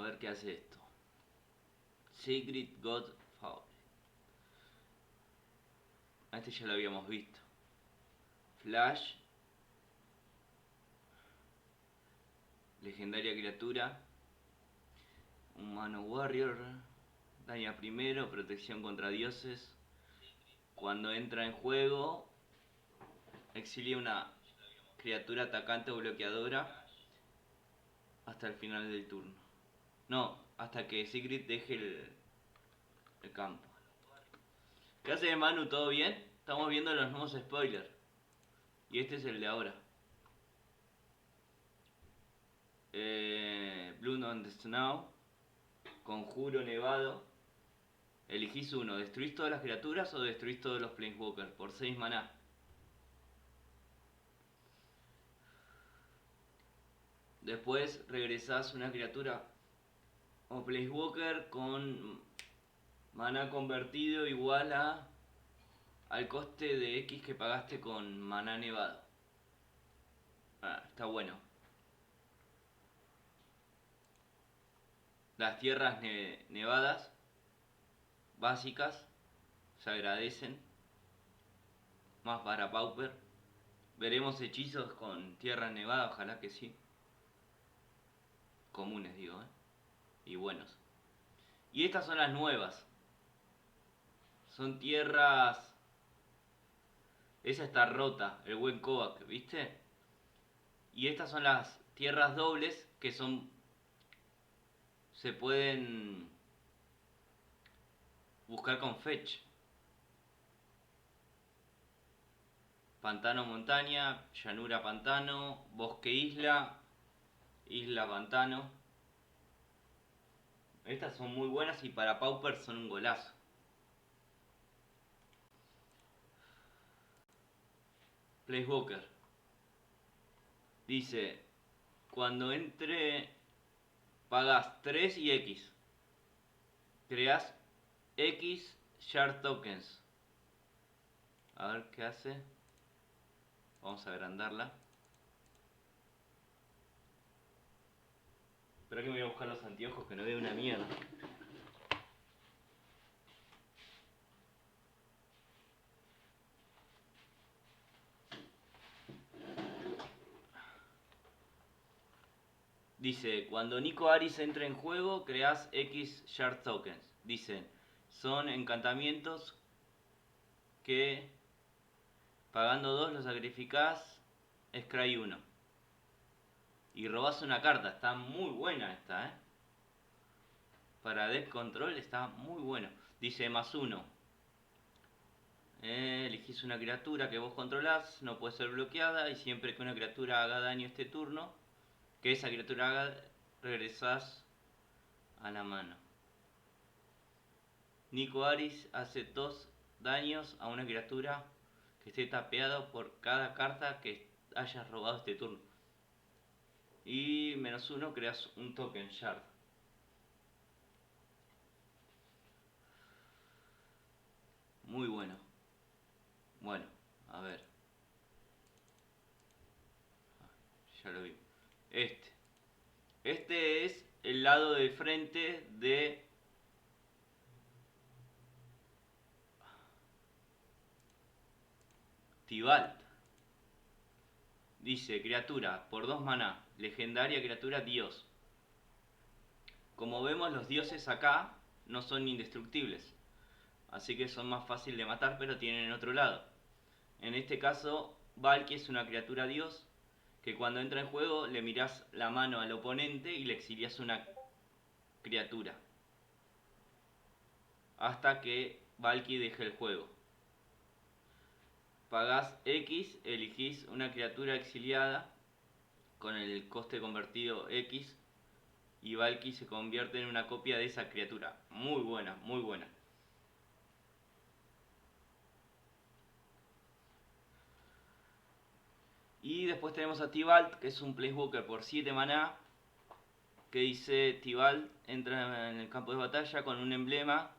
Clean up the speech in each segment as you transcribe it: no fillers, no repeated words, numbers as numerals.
ver qué hace esto. Secret God Favorite. A este ya lo habíamos visto. Flash. Legendaria criatura. Humano Warrior. Daña primero. Protección contra dioses. Cuando entra en juego, exilia una criatura atacante o bloqueadora hasta el final del turno. No, hasta que Secret deje el campo. ¿Qué hace Manu? ¿Todo bien? Estamos viendo los nuevos spoilers. Y este es el de ahora. Blood on the Snow. Conjuro nevado. Elegís uno. ¿Destruís todas las criaturas o destruís todos los Planeswalkers? Por 6 maná. Después regresás una criatura o Planeswalker con maná convertido igual al coste de X que pagaste con maná nevado. Está bueno. Las tierras nevadas básicas se agradecen. Más para Pauper. Veremos hechizos con tierras nevadas, ojalá que sí. Comunes digo, y buenos. Y estas son las nuevas. Son tierras. Esa está rota, el buen Kovac, ¿viste? Y estas son las tierras dobles que son. Se pueden buscar con fetch. Pantano montaña, llanura pantano, bosque isla, isla pantano. Estas son muy buenas y para Pauper son un golazo. Placewalker. Dice, cuando entre pagas 3 y X. Creas X Shard Tokens. A ver qué hace. Vamos a agrandarla. Espera que me voy a buscar los anteojos que no veo una mierda. Dice, cuando Nico Aris entra en juego, creas X Shard Tokens. Dice, son encantamientos que pagando 2 los sacrificás, Scry 1. Y robás una carta, está muy buena esta, Para Deck Control está muy bueno. Dice, más 1. Elegís una criatura que vos controlás, no puede ser bloqueada, y siempre que una criatura haga daño este turno, que esa criatura haga, regresás a la mano. Nico Aris hace 2 daños a una criatura que esté tapeado por cada carta que hayas robado este turno. Y menos 1 creas un token shard. Muy bueno. Bueno, a ver. Ya lo vi. Este es el lado de frente de Tibalt. Dice, criatura, por 2 maná, legendaria criatura dios. Como vemos, los dioses acá no son indestructibles. Así que son más fáciles de matar, pero tienen otro lado. En este caso, Valky es una criatura dios que cuando entra en juego le mirás la mano al oponente y le exilias una criatura. Hasta que Valky deje el juego. Pagás X, elegís una criatura exiliada con el coste convertido X y Valky se convierte en una copia de esa criatura. Muy buena, muy buena. Y después tenemos a Tibalt, que es un Placewalker por 7 maná, que dice, Tibalt entra en el campo de batalla con un emblema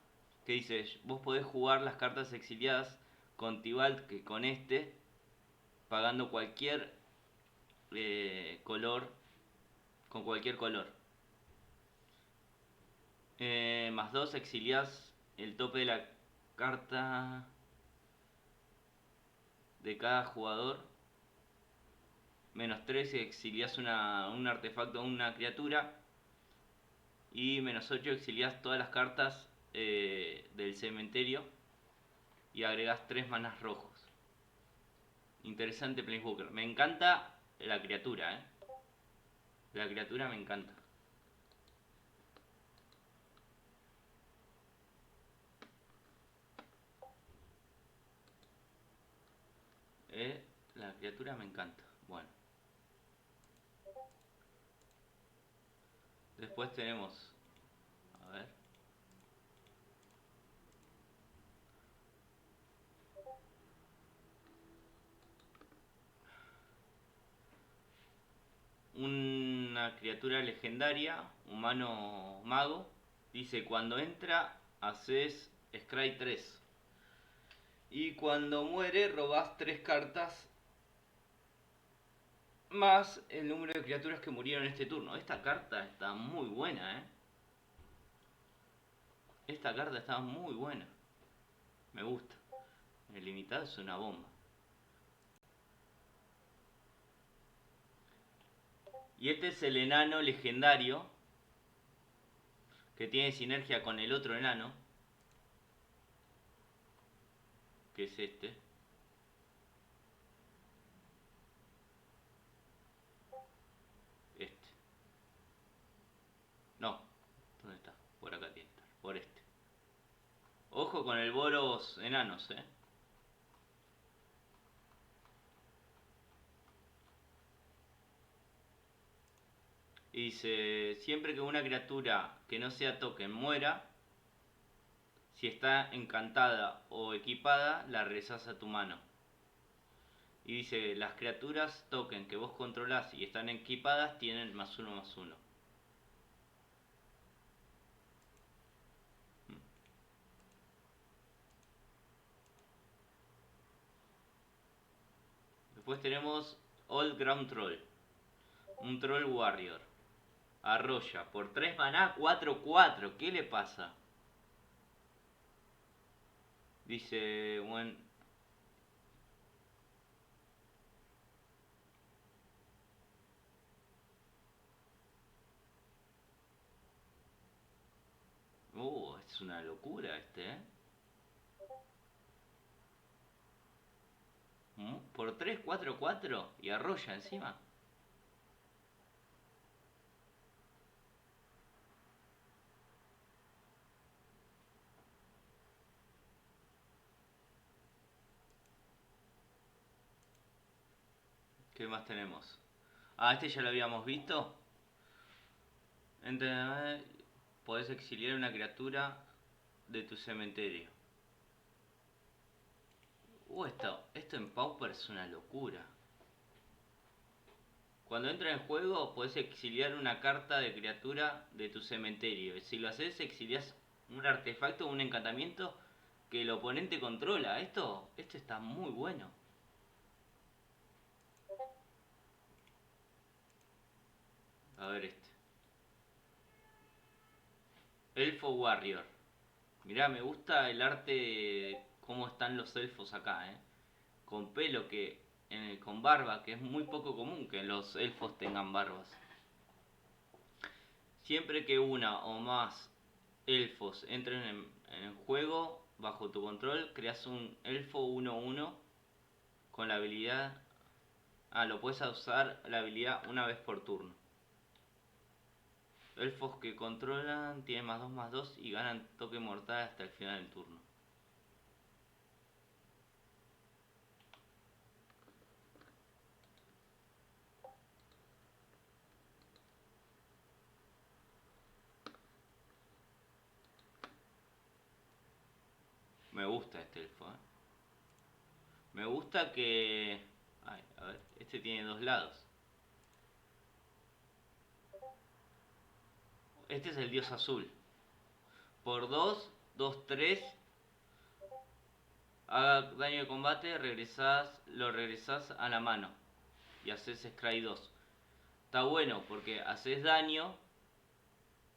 que dice, vos podés jugar las cartas exiliadas con Tibalt, que con este, pagando cualquier color, con cualquier color. Más 2, exiliás el tope de la carta de cada jugador. Menos 3, exiliás un artefacto o una criatura. Y menos 8, exiliás todas las cartas del cementerio. Y agregás 3 manás rojos. Interesante Planeswalker. Me encanta la criatura, La criatura me encanta. La criatura me encanta. Bueno. Después tenemos... A ver. Una criatura legendaria, humano mago. Dice, cuando entra, haces Scry 3. Y cuando muere, robás 3 cartas más el número de criaturas que murieron en este turno. Esta carta está muy buena, Esta carta está muy buena. Me gusta. El limitado es una bomba. Y este es el enano legendario, que tiene sinergia con el otro enano, que es este. Este. No. ¿Dónde está? Por acá tiene que estar. Por este. Ojo con el Boros enanos, Y dice, siempre que una criatura que no sea token muera, si está encantada o equipada, la regresas a tu mano. Y dice, las criaturas token que vos controlás y están equipadas tienen +1/+1. Después tenemos Old Ground Troll. Un Troll Warrior. Arrolla. Por 3 maná, 4/4. ¿Qué le pasa? Dice, bueno... es una locura este, Por 3, 4/4 y arrolla encima. ¿Qué más tenemos? Este ya lo habíamos visto. Podés exiliar una criatura de tu cementerio. Esto en Pauper es una locura. Cuando entra en juego, podés exiliar una carta de criatura de tu cementerio. Y si lo haces, exilias un artefacto o un encantamiento que el oponente controla. Esto está muy bueno. A ver este. Elfo Warrior. Mirá, me gusta el arte de cómo están los elfos acá, Con pelo con barba, que es muy poco común que los elfos tengan barbas. Siempre que una o más elfos entren en el juego bajo tu control, creas un elfo 1/1 con la habilidad... lo puedes usar la habilidad una vez por turno. Elfos que controlan tienen +2/+2 y ganan toque mortal hasta el final del turno. Me gusta este elfo, Me gusta que... a ver, este tiene 2 lados. Este es el dios azul. Por 2, 2, 3. Haga daño de combate, lo regresás a la mano. Y haces Scry 2. Está bueno porque haces daño,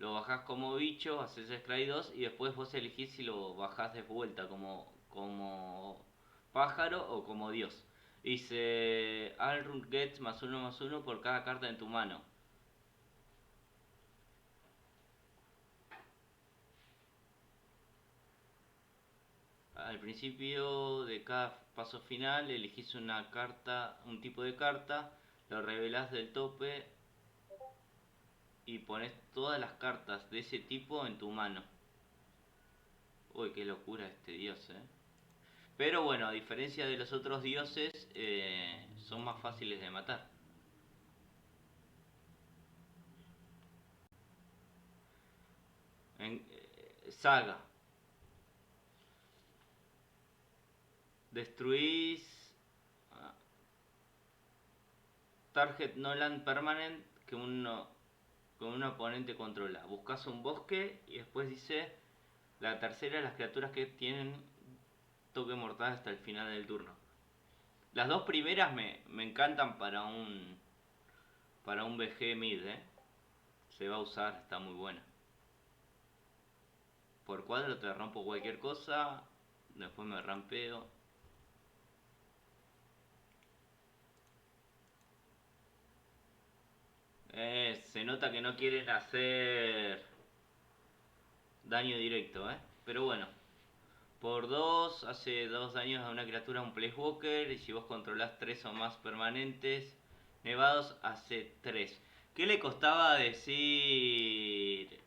lo bajás como bicho, haces Scry 2 y después vos elegís si lo bajás de vuelta como pájaro o como dios. Dice, Alrund gets +1/+1 por cada carta en tu mano. Al principio de cada paso final elegís una carta, un tipo de carta, lo revelás del tope y pones todas las cartas de ese tipo en tu mano. Uy, qué locura este dios, Pero bueno, a diferencia de los otros dioses, son más fáciles de matar. Saga. Destruís target no land permanent que un oponente controla. Buscas un bosque y después dice la tercera, las criaturas que tienen toque mortal hasta el final del turno. Las dos primeras me encantan para un BG mid, Se va a usar, está muy buena. Por cuadro te rompo cualquier cosa, después me rampeo. Se nota que no quieren hacer daño directo, Pero bueno, por 2 hace 2 daños a una criatura, un Placewalker. Y si vos controlás 3 o más permanentes nevados, hace 3. ¿Qué le costaba decir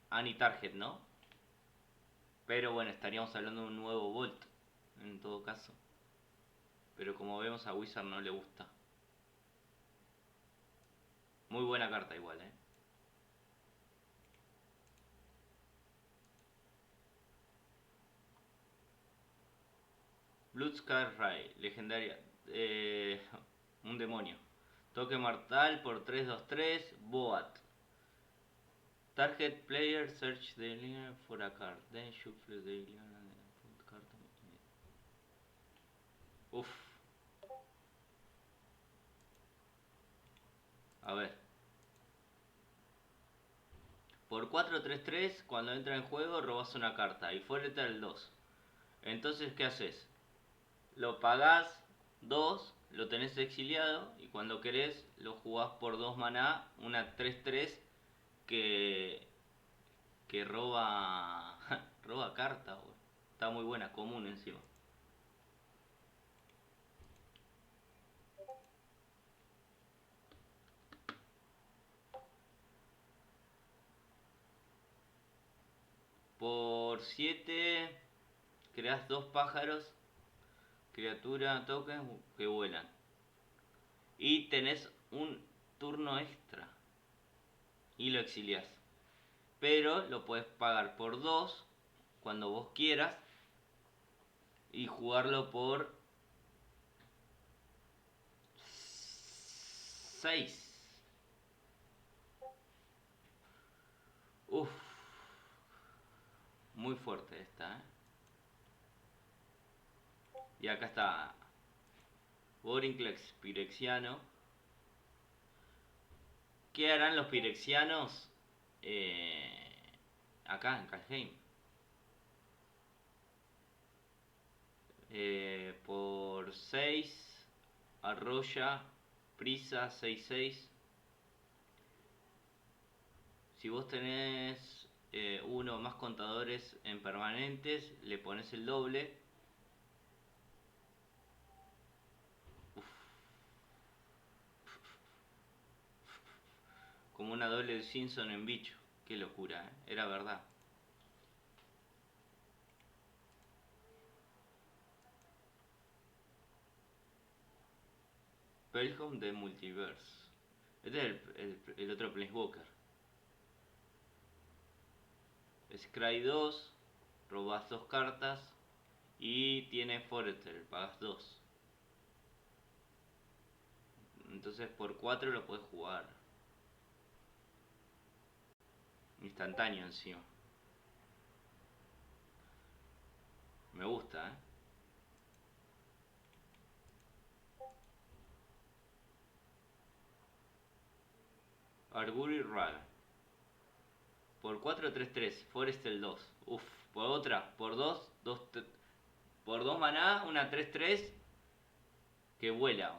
Target, no? Pero bueno, estaríamos hablando de un nuevo Volt, en todo caso. Pero como vemos a Wizard no le gusta. Muy buena carta igual, Bloodscar Ray, legendaria. Un demonio. Toque mortal por 3/2/3, Boat. Target player search the linear for a card. Then shuffle the linear card. Uf. A ver. Por 4/3/3, cuando entra en juego, robas una carta. Y fuera el 2. Entonces, ¿qué haces? Lo pagás 2, lo tenés exiliado. Y cuando querés, lo jugás por 2 maná. Una 3/3 que roba roba carta, güey. Está muy buena, común encima. Por 7 creas 2 pájaros, criatura, token que vuelan. Y tenés un turno extra. Y lo exilias. Pero lo puedes pagar por 2 cuando vos quieras. Y jugarlo por 6. Uff. Muy fuerte esta, Y acá está Borinclex Pirexiano. ¿Qué harán los pirexianos acá en Kaldheim? Por 6 arrolla, prisa 6/6. Si vos tenés uno o más contadores en permanentes, le pones el doble. Uf. Como una doble de Simpson en bicho. Qué locura, Era verdad. Pelham de Multiverse. Este es el otro Planeswalker. Scry 2, robas 2 cartas y tiene Forester, pagas 2. Entonces por 4 lo puedes jugar. Instantáneo encima. Me gusta, Arguri Rara. Por 4, 3-3. Forest el 2. Uf. Por otra. Por 2, 2. Por 2 maná, una 3-3 que vuela.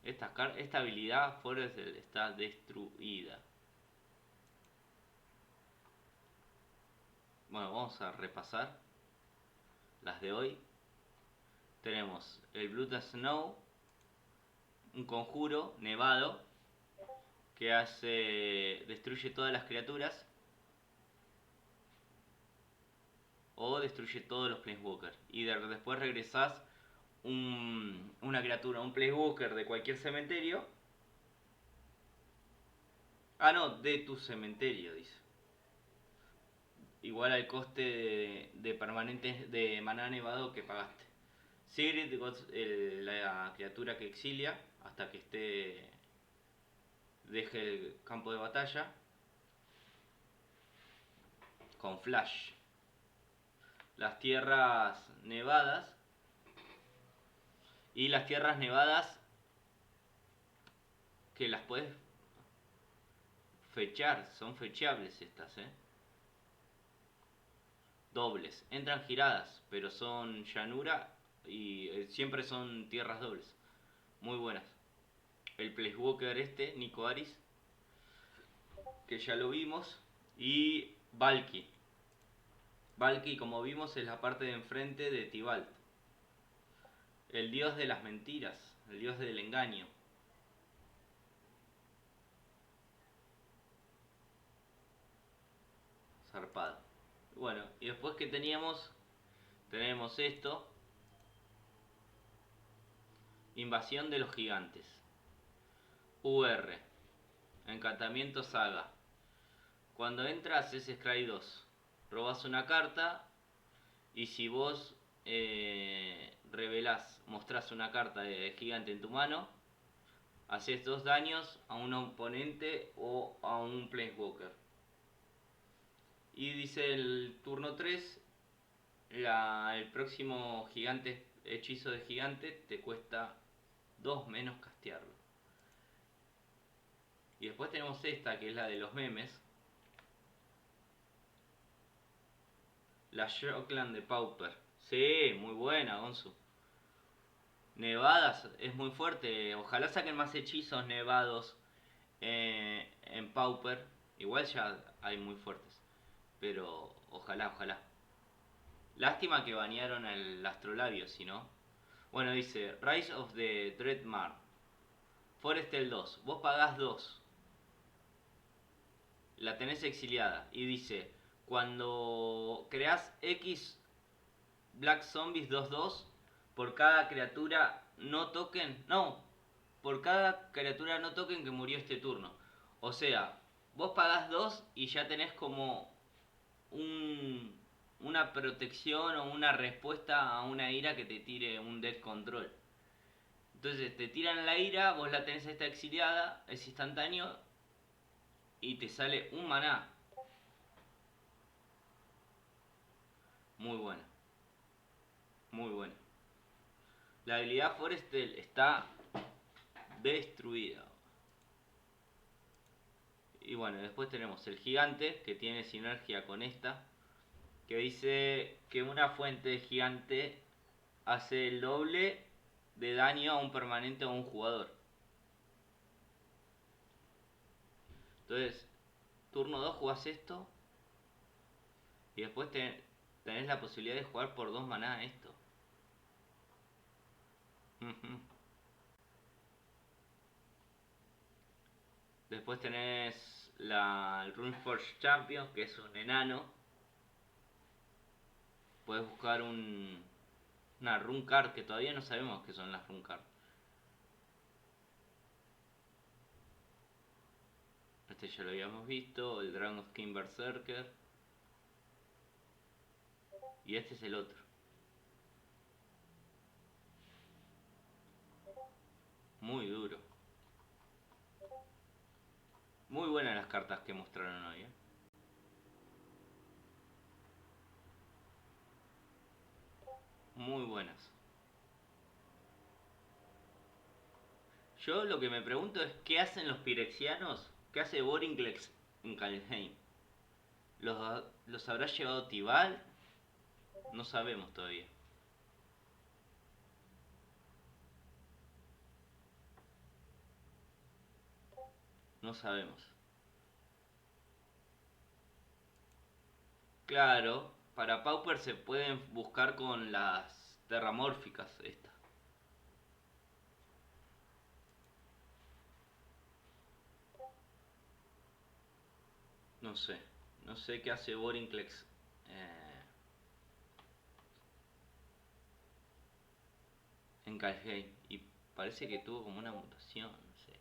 Esta habilidad Forest está destruida. Bueno, vamos a repasar las de hoy. Tenemos el Blood and Snow, un conjuro nevado que destruye todas las criaturas o destruye todos los Planeswalkers. Y después regresás una criatura, un Planeswalker de cualquier cementerio. Ah, no, de tu cementerio, dice. Igual al coste de permanentes de maná nevado que pagaste. Sigrid, la criatura que exilia hasta que deje el campo de batalla. Con flash. Las tierras nevadas. Y las tierras nevadas que las puedes fechar. Son fechables estas, dobles. Entran giradas, pero son llanura y siempre son tierras dobles. Muy buenas. El Placewalker Nico Aris, que ya lo vimos. Y Valky. Valky, como vimos, es la parte de enfrente de Tibalt. El dios de las mentiras, el dios del engaño. Zarpado. Bueno, y después que tenemos esto. Invasión de los gigantes. UR. Encantamiento saga. Cuando entras es Scry 2. Robás una carta. Y si vos mostrás una carta de gigante en tu mano, haces 2 daños a un oponente o a un Planeswalker. Y dice el turno 3, el próximo hechizo de gigante te cuesta 2 menos castearlo. Y después tenemos esta, que es la de los memes. La Shockland de Pauper. Sí, muy buena, Gonzu. Nevadas, es muy fuerte. Ojalá saquen más hechizos nevados en Pauper. Igual ya hay muy fuertes. Pero ojalá. Lástima que banearon el Astrolabio, si no. Bueno, dice Rise of the Dreadmar. Forestel 2. Vos pagás 2. La tenés exiliada. Y dice, cuando creás X Black Zombies 2-2, por cada criatura no token. No, por cada criatura no token que murió este turno. O sea, vos pagás 2 y ya tenés como una protección o una respuesta a una ira que te tire un death control. Entonces te tiran la ira, vos la tenés esta exiliada, es instantáneo y te sale un maná. Muy buena. Muy buena. La habilidad Forestel está destruida. Y bueno, después tenemos el gigante, que tiene sinergia con esta, que dice que una fuente de gigante hace el doble de daño a un permanente o a un jugador. Entonces, turno 2 jugás esto y después tenés la posibilidad de jugar por 2 maná esto. Después tenés el Runeforge Champion, que es un enano. Puedes buscar una Rune Card, que todavía no sabemos qué son las Rune Card. Este ya lo habíamos visto, el Dragon Skin Berserker. Y este es el otro. Muy duro. Muy buenas las cartas que mostraron hoy, Muy buenas. Yo lo que me pregunto es qué hacen los pirexianos, qué hace Borinclex en Kaldheim. ¿Los habrá llevado Tibal? No sabemos todavía. No sabemos. Claro, para Pauper se pueden buscar con las terramórficas estas. No sé. No sé qué hace Borinclex. En Kaldheim. Y parece que tuvo como una mutación, no sé.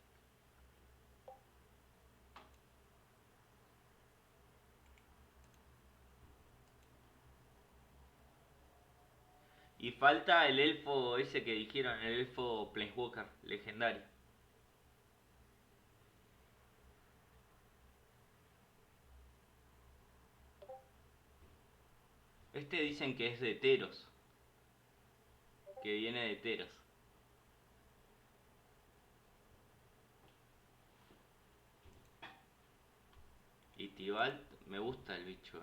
Y falta el elfo ese que dijeron, el elfo Planeswalker legendario. Este dicen que es de Teros. Que viene de Teros. Y Tibalt, me gusta el bicho,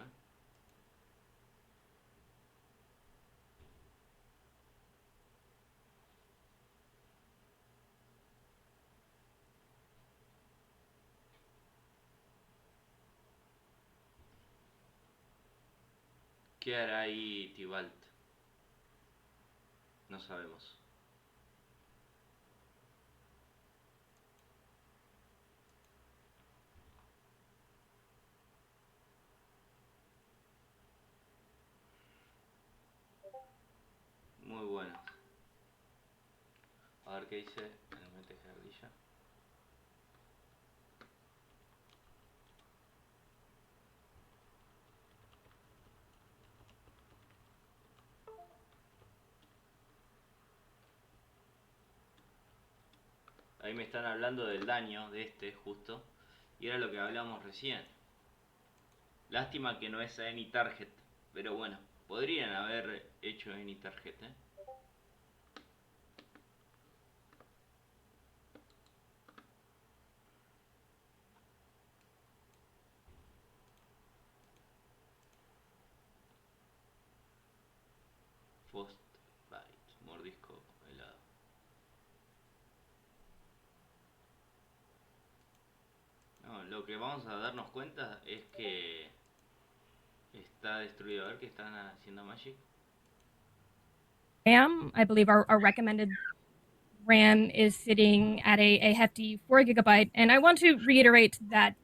¿Qué hará ahí Tibalt? No sabemos. Muy bueno. A ver qué dice el mente guerrilla. Ahí me están hablando del daño de este, justo. Y era lo que hablábamos recién. Lástima que no es any target. Pero bueno, podrían haber hecho any target, Frostbite, mordisco helado. No, lo que vamos a darnos cuenta es que está destruido. A ver qué están haciendo Magic. I believe our recommended RAM is sitting at a hefty 4 gigabyte. And I want to reiterate that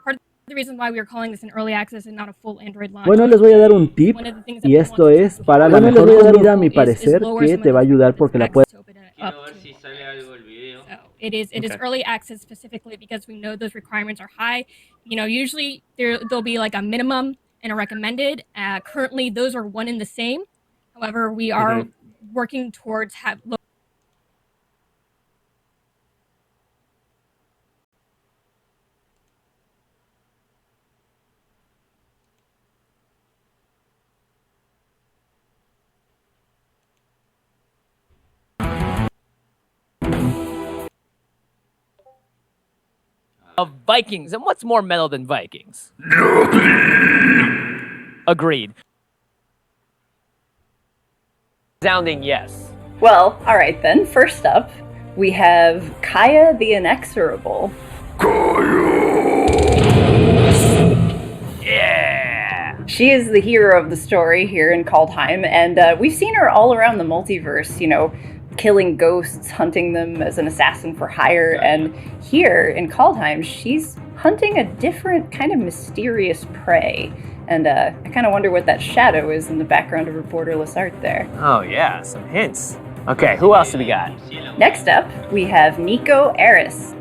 part of the reason why we are calling this an early access and not a full Android launch. Bueno, les voy a dar un tip y esto es para la mejor comida, a mi parecer, que te va a ayudar porque la puedes... Quiero ver si sale algo el video. So it is early access specifically because we know those requirements are high. You know, usually there'll be like a minimum and a recommended. Currently, those are one and the same. However, we are working towards of Vikings, and what's more metal than Vikings? Agreed. Sounding yes. Well, alright then. First up, we have Kaya the Inexorable. Yeah! She is the hero of the story here in Kaldheim, and we've seen her all around the multiverse, you know, killing ghosts, hunting them as an assassin for hire, and here in Kaldheim, she's hunting a different kind of mysterious prey. And I kind of wonder what that shadow is in the background of her borderless art there. Oh yeah, some hints. Okay, who else do we got? Next up, we have Nico Eris.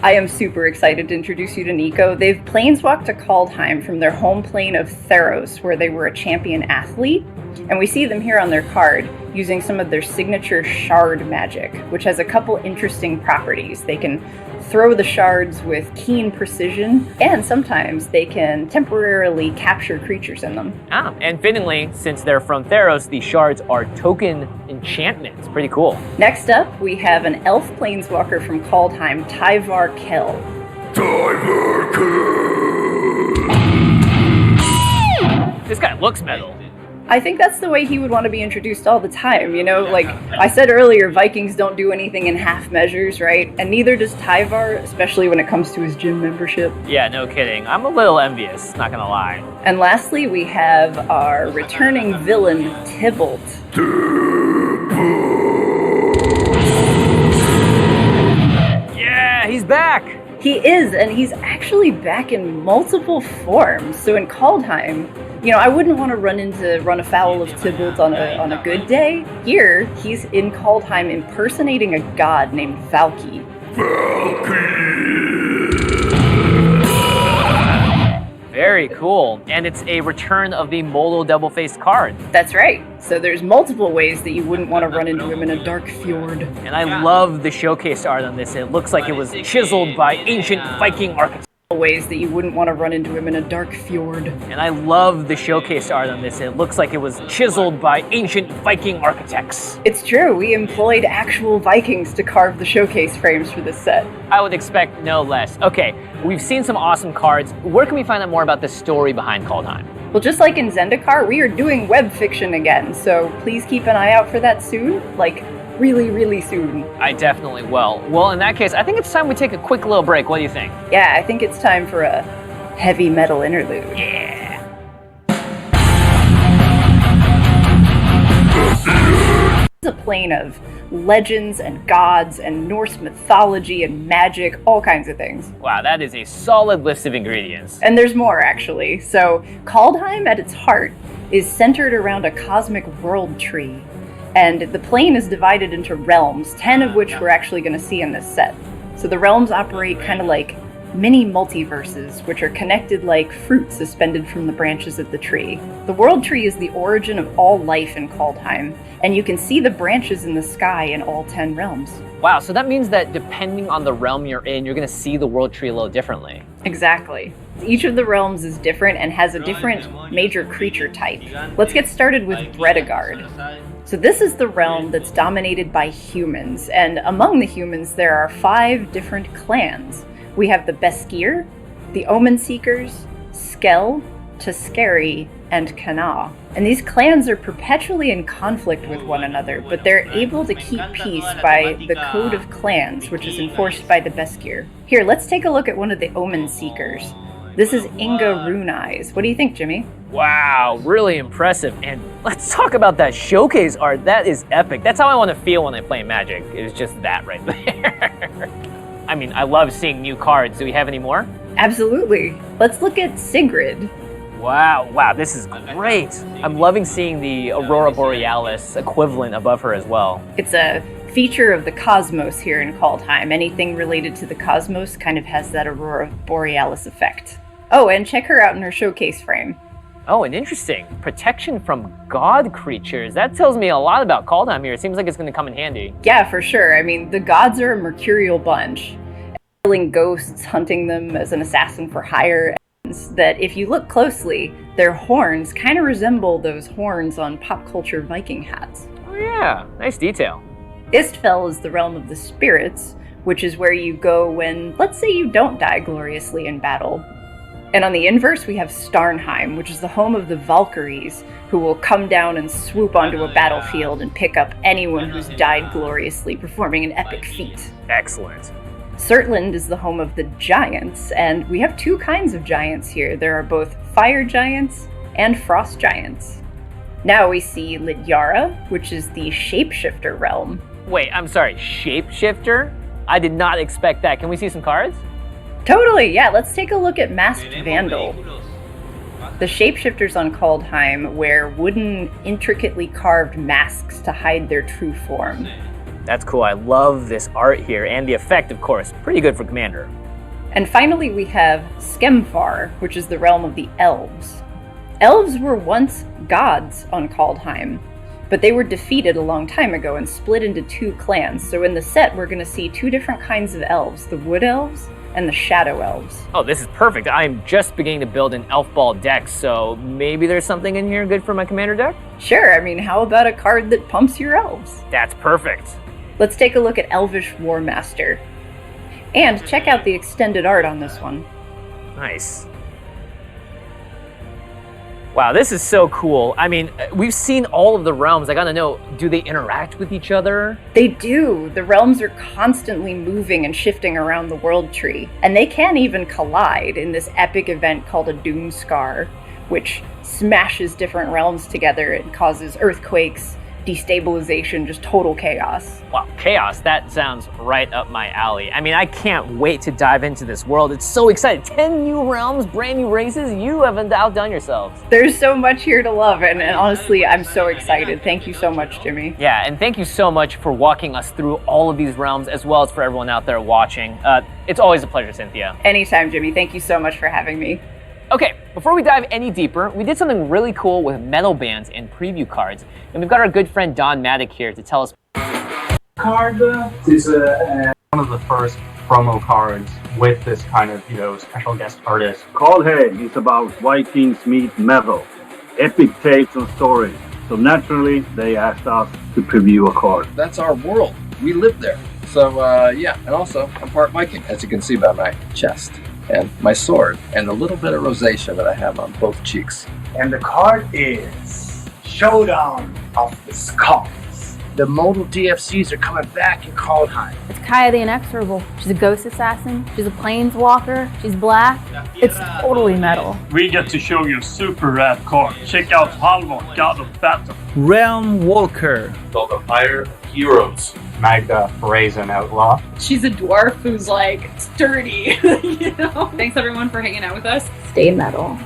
I am super excited to introduce you to Nico. They've planeswalked to Kaldheim from their home plane of Theros, where they were a champion athlete. And we see them here on their card using some of their signature shard magic, which has a couple interesting properties. They can throw the shards with keen precision, and sometimes they can temporarily capture creatures in them. And fittingly, since they're from Theros, these shards are token enchantments. Pretty cool. Next up, we have an elf planeswalker from Kaldheim, Tyvar Kell. This guy looks metal. I think that's the way he would want to be introduced all the time, you know? Like I said earlier, Vikings don't do anything in half measures, right? And neither does Tyvar, especially when it comes to his gym membership. Yeah, no kidding. I'm a little envious, not gonna lie. And lastly, we have our returning villain, Tybalt. Yeah, he's back! He is, and he's actually back in multiple forms. So in Kaldheim, you know, I wouldn't want to run afoul of Tybalt on a good day. Here, he's in Kaldheim impersonating a god named Valky. Very cool. And it's a return of the Molo double-faced card. That's right. So there's multiple ways that you wouldn't want to run into him in a dark fjord. And I love the showcase art on this. It looks like it was chiseled by ancient Viking architects. Ways that you wouldn't want to run into him in a dark fjord. And I love the showcase art on this. It looks like it was chiseled by ancient Viking architects. It's true, we employed actual Vikings to carve the showcase frames for this set. I would expect no less. Okay, we've seen some awesome cards. Where can we find out more about the story behind Kaldheim? Well, just like in Zendikar, we are doing web fiction again, so please keep an eye out for that soon. Like, really, really soon. I definitely will. Well, in that case, I think it's time we take a quick little break. What do you think? Yeah, I think it's time for a heavy metal interlude. Yeah. It's a plane of legends and gods and Norse mythology and magic, all kinds of things. Wow, that is a solid list of ingredients. And there's more, actually. So, Kaldheim, at its heart, is centered around a cosmic world tree. And the plane is divided into realms, 10 of which we're actually going to see in this set. So the realms operate kind of like mini multiverses, which are connected like fruit suspended from the branches of the tree. The world tree is the origin of all life in Kaldheim, and you can see the branches in the sky in all 10 realms. Wow, so that means that depending on the realm you're in, you're going to see the world tree a little differently. Exactly. Each of the realms is different and has a different major creature type. Let's get started with Bredegard. So this is the realm that's dominated by humans, and among the humans there are 5 different clans. We have the Beskir, the Omen Seekers, Skell, Tuskeri, and Kana. And these clans are perpetually in conflict with one another, but they're able to keep peace by the Code of Clans, which is enforced by the Beskir. Here, let's take a look at one of the Omen Seekers. This is Inga Runeyes. What do you think, Jimmy? Wow, really impressive. And let's talk about that showcase art. That is epic. That's how I want to feel when I play Magic. It's just that right there. I mean, I love seeing new cards. Do we have any more? Absolutely. Let's look at Sigrid. Wow, this is great. I'm loving seeing the Aurora Borealis equivalent above her as well. It's a feature of the cosmos here in Kaldheim. Anything related to the cosmos kind of has that Aurora Borealis effect. Oh, and check her out in her showcase frame. Oh, and interesting. Protection from god creatures. That tells me a lot about Kaldheim here. It seems like it's going to come in handy. Yeah, for sure. I mean, the gods are a mercurial bunch. Killing ghosts, hunting them as an assassin for hire. That if you look closely, their horns kind of resemble those horns on pop culture Viking hats. Oh yeah, nice detail. Istfell is the realm of the spirits, which is where you go when, let's say, you don't die gloriously in battle. And on the inverse, we have Starnheim, which is the home of the Valkyries, who will come down and swoop onto a battlefield and pick up anyone who's died gloriously, performing an epic feat. Excellent. Surtland is the home of the giants, and we have 2 kinds of giants here. There are both fire giants and frost giants. Now we see Lidyara, which is the shapeshifter realm. Wait, I'm sorry, shapeshifter? I did not expect that. Can we see some cards? Totally, yeah, let's take a look at Masked Vandal. The shapeshifters on Kaldheim wear wooden, intricately carved masks to hide their true form. That's cool. I love this art here, and the effect, of course. Pretty good for Commander. And finally, we have Skemfar, which is the realm of the elves. Elves were once gods on Kaldheim, but they were defeated a long time ago and split into 2 clans. So in the set, we're going to see 2 different kinds of elves, the Wood Elves and the Shadow Elves. Oh, this is perfect. I'm just beginning to build an elf ball deck, so maybe there's something in here good for my commander deck? Sure, I mean, how about a card that pumps your elves? That's perfect. Let's take a look at Elvish War Master. And check out the extended art on this one. Nice. Wow, this is so cool. I mean, we've seen all of the realms. I gotta know, do they interact with each other? They do. The realms are constantly moving and shifting around the world tree. And they can even collide in this epic event called a Doom Scar, which smashes different realms together and causes earthquakes, destabilization, just total chaos. Wow, chaos, that sounds right up my alley. I mean, I can't wait to dive into this world. It's so exciting. 10 new realms, brand new races. You haven't outdone yourselves. There's so much here to love, and honestly, I'm so excited. Thank you so much, Jimmy. Yeah, and thank you so much for walking us through all of these realms, as well as for everyone out there watching. It's always a pleasure, Cynthia. Anytime, Jimmy. Thank you so much for having me. Okay, before we dive any deeper, we did something really cool with metal bands and preview cards, and we've got our good friend Don Maddock here to tell us. Card is one of the first promo cards with this kind of, special guest artist. Kaldheim is about Vikings meet metal, epic tales and stories. So naturally, they asked us to preview a card. That's our world. We live there. So yeah, and also I'm part Viking, as you can see by my chest and my sword and the little bit of rosacea that I have on both cheeks. And the card is Showdown of the Skulls. The modal DFCs are coming back in Kaldheim. It's Kaya the Inexorable. She's a ghost assassin. She's a planeswalker. She's black. It's totally metal. We get to show you a super rad card. Check out Halvor, God of Battle. Realm Walker. Build a fire heroes. Magda, Brazen Outlaw. She's a dwarf who's like sturdy, Thanks everyone for hanging out with us. Stay metal.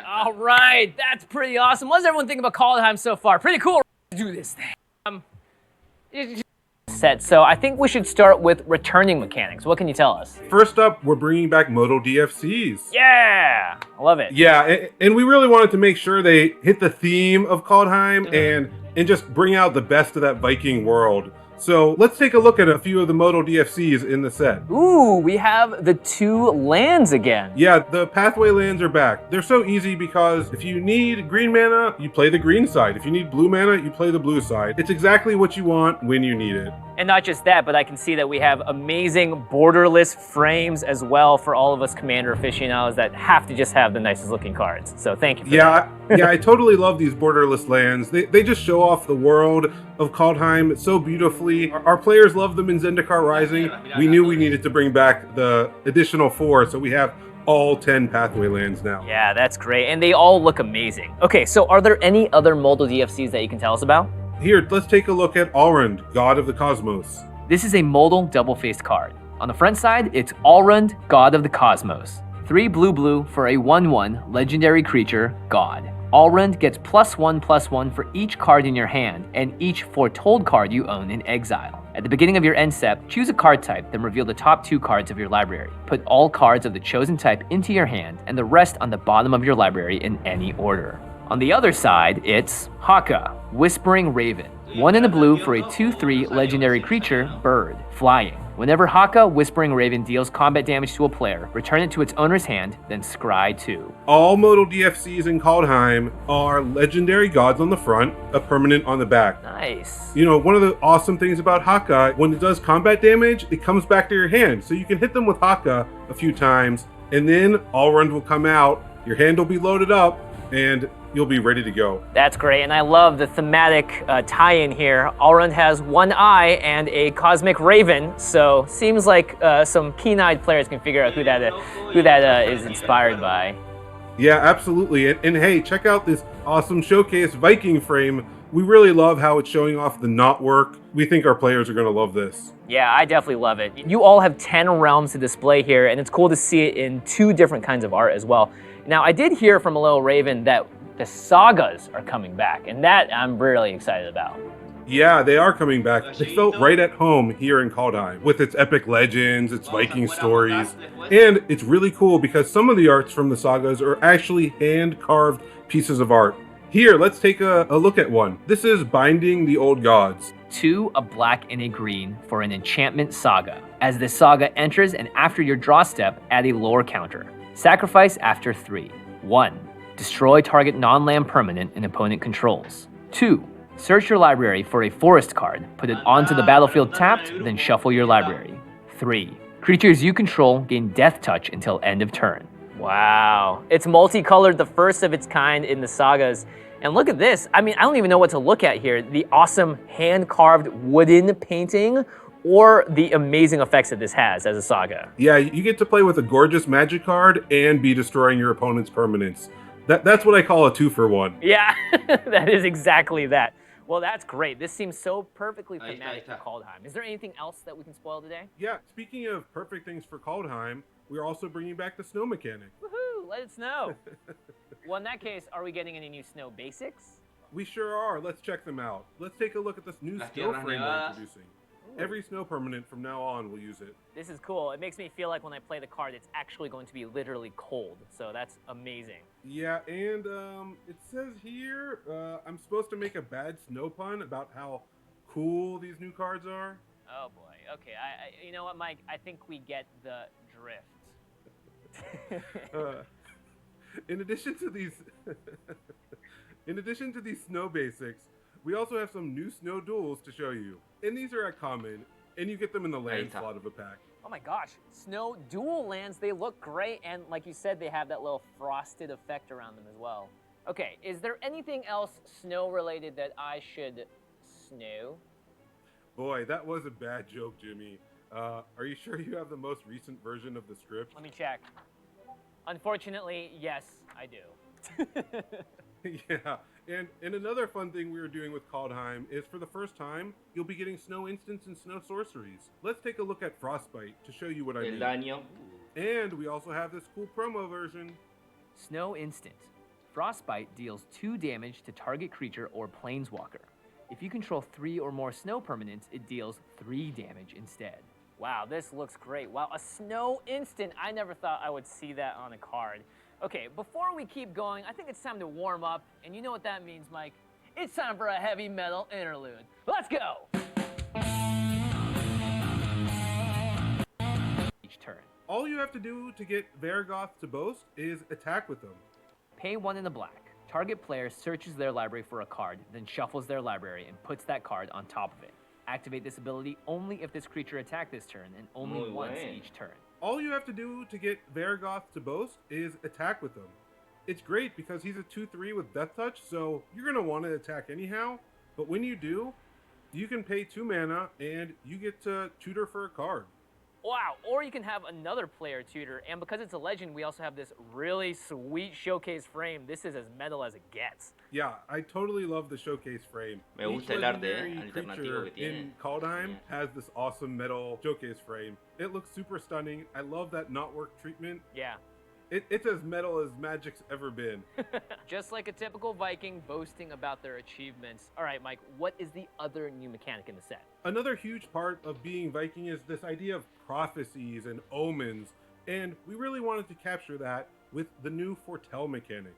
All right, that's pretty awesome. What does everyone think about Kaldheim so far? Pretty cool. Let's do this thing. Set. So I think we should start with returning mechanics. What can you tell us? First up, we're bringing back modal DFCs. Yeah, I love it. Yeah, and we really wanted to make sure they hit the theme of Kaldheim and just bring out the best of that Viking world. So let's take a look at a few of the modal DFCs in the set. Ooh, we have the 2 lands again. Yeah, the pathway lands are back. They're so easy because if you need green mana, you play the green side. If you need blue mana, you play the blue side. It's exactly what you want when you need it. And not just that, but I can see that we have amazing borderless frames as well for all of us Commander aficionados that have to just have the nicest looking cards. So thank you for that. Yeah, I totally love these borderless lands. They just show off the world of Kaldheim so beautifully. Our players love them in Zendikar Rising. We knew we needed to bring back the additional 4, so we have all 10 pathway lands now. Yeah, that's great. And they all look amazing. Okay, so are there any other modal DFCs that you can tell us about? Here, let's take a look at Alrund, God of the Cosmos. This is a modal double-faced card. On the front side, it's Alrund, God of the Cosmos. 3 blue for a 1/1 legendary creature, God. Alrund gets +1/+1 for each card in your hand and each foretold card you own in exile. At the beginning of your end step, choose a card type, then reveal the top 2 cards of your library. Put all cards of the chosen type into your hand and the rest on the bottom of your library in any order. On the other side, it's Haka, Whispering Raven. 1 in the blue for a 2/3 legendary creature, Bird, flying. Whenever Haka, Whispering Raven deals combat damage to a player, return it to its owner's hand, then scry 2. All modal DFCs in Kaldheim are legendary gods on the front, a permanent on the back. Nice. One of the awesome things about Haka, when it does combat damage, it comes back to your hand. So you can hit them with Haka a few times, and then Alrund will come out, your hand will be loaded up, and you'll be ready to go. That's great, and I love the thematic tie-in here. Alrund has 1 eye and a cosmic raven, so seems like some keen-eyed players can figure out who that is inspired by. Yeah, absolutely. And hey, check out this awesome showcase Viking frame. We really love how it's showing off the knotwork. We think our players are going to love this. Yeah, I definitely love it. You all have 10 realms to display here, and it's cool to see it in 2 different kinds of art as well. Now, I did hear from a little Raven that the sagas are coming back, and that I'm really excited about. Yeah, they are coming back. They felt right at home here in Kaldheim with its epic legends, its Viking stories. And it's really cool because some of the arts from the sagas are actually hand-carved pieces of art. Here, let's take a look at one. This is Binding the Old Gods. 2, a black and a green for an enchantment saga. As the saga enters and after your draw step, add a lore counter. Sacrifice after 3. 1. Destroy target non-land permanent an opponent controls. 2. Search your library for a forest card, put it onto the battlefield tapped, then shuffle your library. 3. Creatures you control gain Death Touch until end of turn. Wow. It's multicolored, the first of its kind in the sagas. And look at this. I mean, I don't even know what to look at here. The awesome hand-carved wooden painting or the amazing effects that this has as a saga. Yeah, you get to play with a gorgeous magic card and be destroying your opponent's permanents. That's what I call a 2-for-1. Yeah, that is exactly that. Well, that's great. This seems so perfectly thematic for Kaldheim. Is there anything else that we can spoil today? Yeah, speaking of perfect things for Kaldheim, we're also bringing back the snow mechanic. Woohoo, let us know. Well, in that case, are we getting any new snow basics? We sure are. Let's check them out. Let's take a look at this new snow frame we're introducing. Every snow permanent from now on will use it. This is cool. It makes me feel like when I play the card, it's actually going to be literally cold. So that's amazing. Yeah, and it says here I'm supposed to make a bad snow pun about how cool these new cards are. Oh boy. Okay. You know what, Mike? I think we get the drift. In addition to these snow basics, we also have some new snow duels to show you. And these are at common, and you get them in the land slot of a pack. Oh my gosh, snow dual lands, they look great, and like you said, they have that little frosted effect around them as well. Okay, is there anything else snow related that I should snow? Boy, that was a bad joke, Jimmy. Are you sure you have the most recent version of the script? Let me check. Unfortunately, yes, I do. Yeah, and another fun thing we were doing with Kaldheim is for the first time, you'll be getting snow instants and snow sorceries. Let's take a look at Frostbite to show you what I mean. And we also have this cool promo version. Snow Instant. Frostbite deals 2 damage to target creature or planeswalker. If you control 3 or more snow permanents, it deals 3 damage instead. Wow, this looks great. Wow, a snow instant. I never thought I would see that on a card. Okay, before we keep going, I think it's time to warm up. And you know what that means, Mike? It's time for a heavy metal interlude. Let's go! Each turn. All you have to do to get Vargoth to boast is attack with them. Pay 1 in the black. Target player searches their library for a card, then shuffles their library and puts that card on top of it. Activate this ability only if this creature attacked this turn and only once each turn. All you have to do to get Vargoth to boast is attack with him. It's great because he's a 2/3 with Death Touch, so you're going to want to attack anyhow. But when you do, you can pay 2 mana and you get to tutor for a card. Wow, or you can have another player tutor, and because it's a legend, we also have this really sweet showcase frame. This is as metal as it gets. Yeah, I totally love the showcase frame. Me gusta el arte alternativo que tiene. In Kaldheim has this awesome metal showcase frame. It looks super stunning. I love that knotwork treatment. Yeah. It's as metal as Magic's ever been. Just like a typical Viking boasting about their achievements. All right, Mike, what is the other new mechanic in the set? Another huge part of being Viking is this idea of prophecies and omens, and we really wanted to capture that with the new Foretell mechanic.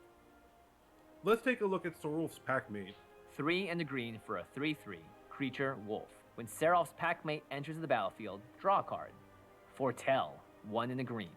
Let's take a look at Serulf's Packmate. 3 and a green for a 3/3, creature, wolf. When Serulf's Packmate enters the battlefield, draw a card. Foretell, 1 and a green.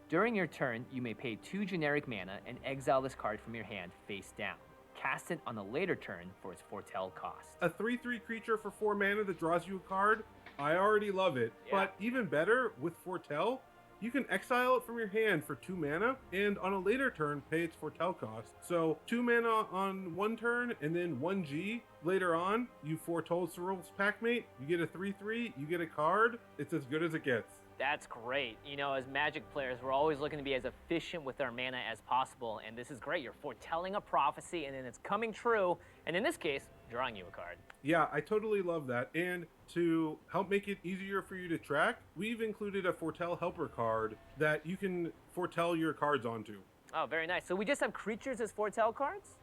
During your turn, you may pay 2 generic mana and exile this card from your hand face down. Cast it on a later turn for its Foretell cost. A 3/3 creature for 4 mana that draws you a card? I already love it. Yeah. But even better, with Foretell, you can exile it from your hand for 2 mana, and on a later turn, pay its Foretell cost. So 2 mana on one turn, and then 1G. Later on, you foretold Serulf's Packmate, you get a 3/3, you get a card. It's as good as it gets. That's great. You know, as Magic players, we're always looking to be as efficient with our mana as possible, and this is great. You're foretelling a prophecy, and then it's coming true, and in this case, drawing you a card. Yeah, I totally love that. And to help make it easier for you to track, we've included a Foretell Helper card that you can foretell your cards onto. Oh, very nice. So we just have creatures as foretell cards?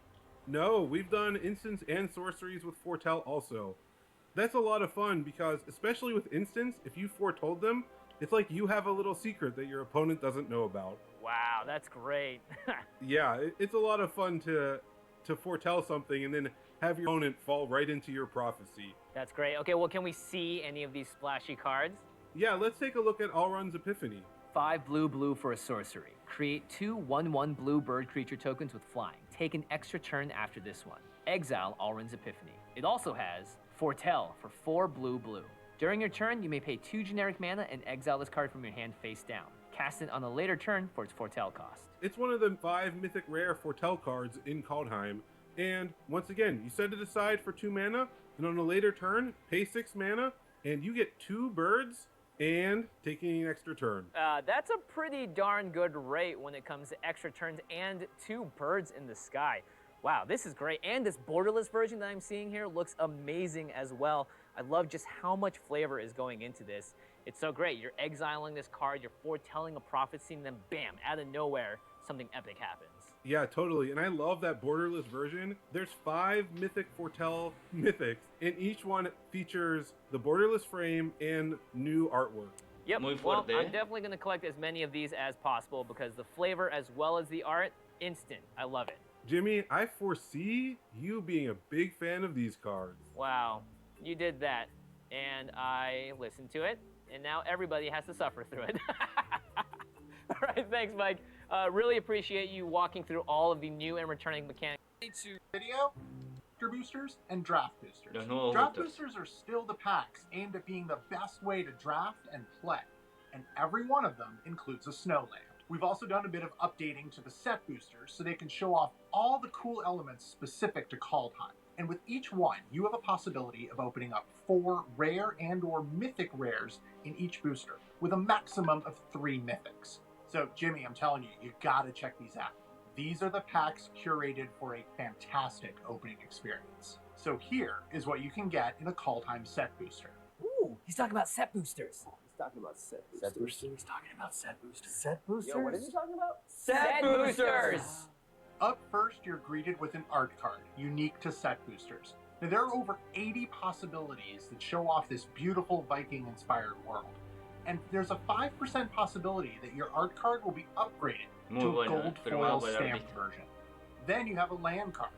No, we've done instants and sorceries with Foretell also. That's a lot of fun because, especially with instants, if you foretold them, it's like you have a little secret that your opponent doesn't know about. Wow, that's great. Yeah, it's a lot of fun to foretell something and then have your opponent fall right into your prophecy. That's great. Okay, well, can we see any of these splashy cards? Yeah, let's take a look at Alrund's Epiphany. 5 blue for a sorcery. Create 2 1/1 blue bird creature tokens with flying. Take an extra turn after this one. Exile Alrund's Epiphany. It also has Foretell for 4 blue. During your turn, you may pay 2 generic mana and exile this card from your hand face down. Cast it on a later turn for its Foretell cost. It's one of the 5 mythic rare Foretell cards in Kaldheim, and once again, you set it aside for 2 mana, and on a later turn, pay 6 mana, and you get 2 birds and taking an extra turn. That's a pretty darn good rate when it comes to extra turns and 2 birds in the sky. Wow, this is great. And this borderless version that I'm seeing here looks amazing as well. I love just how much flavor is going into this. It's so great. You're exiling this card, you're foretelling a prophecy, and then bam, out of nowhere, something epic happens. Yeah, totally. And I love that borderless version. There's 5 mythic foretell mythics, and each one features the borderless frame and new artwork. Yep, Muy well, fuerte. I'm definitely going to collect as many of these as possible because the flavor as well as the art, instant. I love it. Jimmy, I foresee you being a big fan of these cards. Wow, you did that, and I listened to it, and now everybody has to suffer through it. All right, thanks, Mike. Really appreciate you walking through all of the new and returning mechanics. Video, boosters, and draft boosters. Los nuevos Draft boosters. boosters are still the packs aimed at being the best way to draft and play, and every one of them includes a snowland. We've also done a bit of updating to the set boosters so they can show off all the cool elements specific to Kaldheim. And with each one, you have a possibility of opening up 4 rare and or mythic rares in each booster, with a maximum of 3 mythics. So Jimmy, I'm telling you, you gotta check these out. These are the packs curated for a fantastic opening experience. So here is what you can get in a Kaldheim set booster. Ooh, he's talking about set boosters. Talking about set boosters. He's talking about set boosters. Set boosters? Yo, what is he talking about? Set boosters! Up first, you're greeted with an art card, unique to set boosters. Now, there are over 80 possibilities that show off this beautiful Viking-inspired world. And there's a 5% possibility that your art card will be upgraded Muy to a bueno, gold firmado foil por el stamped artista. version. Then you have a land card.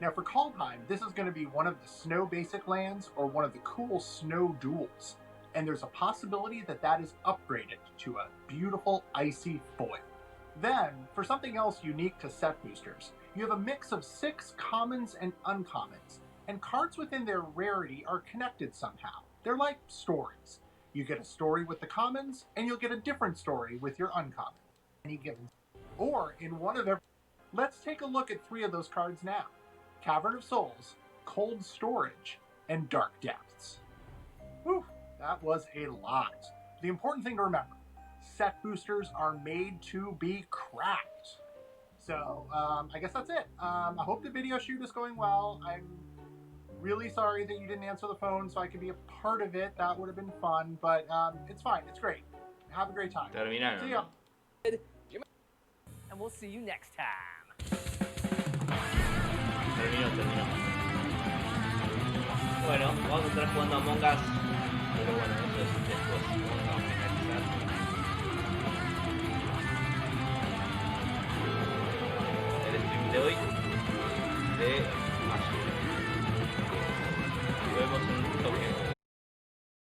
Now for Kaldheim, this is going to be one of the snow basic lands or one of the cool snow duels. And there's a possibility that that is upgraded to a beautiful icy foil. Then, for something else unique to set boosters, you have a mix of 6 commons and uncommons, and cards within their rarity are connected somehow. They're like stories. You get a story with the commons, and you'll get a different story with your uncommon. Any given, or in one of every. Let's take a look at 3 of those cards now: Cavern of Souls, Cold Storage, and Dark Depths. Whew. That was a lot. The important thing to remember, set boosters are made to be cracked. So, I guess that's it. I hope the video shoot is going well. I'm really sorry that you didn't answer the phone so I could be a part of it. That would have been fun, but it's fine. It's great. Have a great time. Terminaron, See ya. And we'll see you next time. Terminó. Bueno, vamos a estar jugando Among Us. Pero bueno, eso es después. Vamos a finalizar. El stream de hoy de